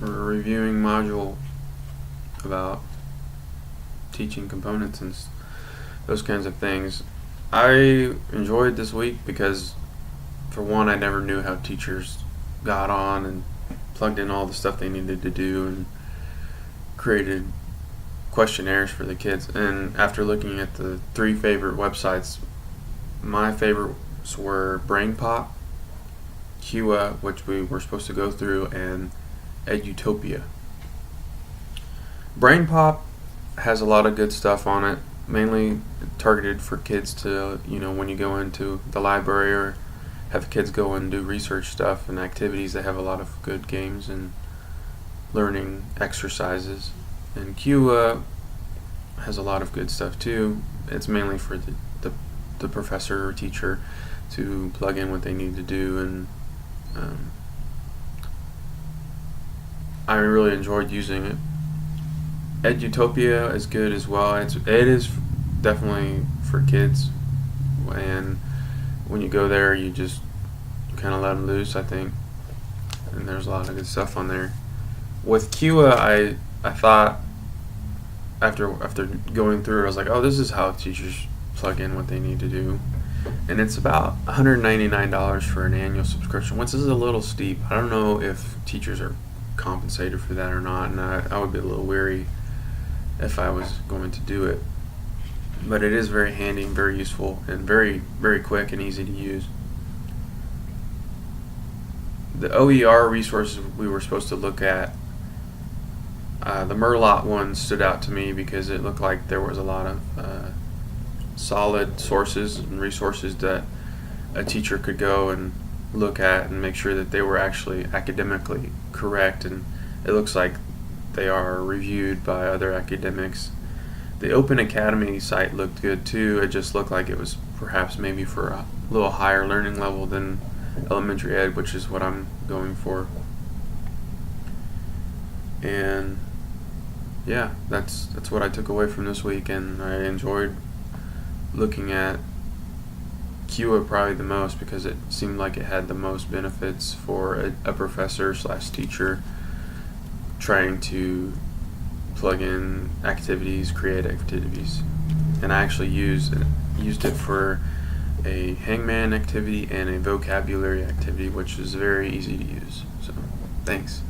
We're reviewing module about teaching components and those kinds of things. I enjoyed this week because, for one, I never knew how teachers got on and plugged in all the stuff they needed to do and created questionnaires for the kids. And after looking at the 3 favorite websites, my favorites were BrainPop, QA, which we were supposed to go through, and Edutopia. BrainPop has a lot of good stuff on it, mainly targeted for kids to, when you go into the library or have kids go and do research stuff and activities. They have a lot of good games and learning exercises. And QA has a lot of good stuff too. It's mainly for the professor or teacher to plug in what they need to do, and I really enjoyed using it. Edutopia is good as well. It is definitely for kids, and when you go there, you just kind of let them loose, I think. And there's a lot of good stuff on there. With QA, I thought after going through, I was like, oh, this is how teachers plug in what they need to do. And it's about $199 for an annual subscription, which is a little steep. I don't know if teachers are compensated for that or not, and I would be a little weary if I was going to do it. But it is very handy and very useful and very, very quick and easy to use. The OER resources we were supposed to look at, the Merlot one stood out to me because it looked like there was a lot of solid sources and resources that a teacher could go and look at and make sure that they were actually academically correct, and it looks like they are reviewed by other academics. The Open Academy site looked good too. It just looked like it was perhaps maybe for a little higher learning level than elementary ed, which is what I'm going for. And yeah, that's what I took away from this week, and I enjoyed looking at QA probably the most because it seemed like it had the most benefits for a professor / teacher trying to plug in activities, create activities. And I actually used it for a hangman activity and a vocabulary activity, which is very easy to use. So thanks.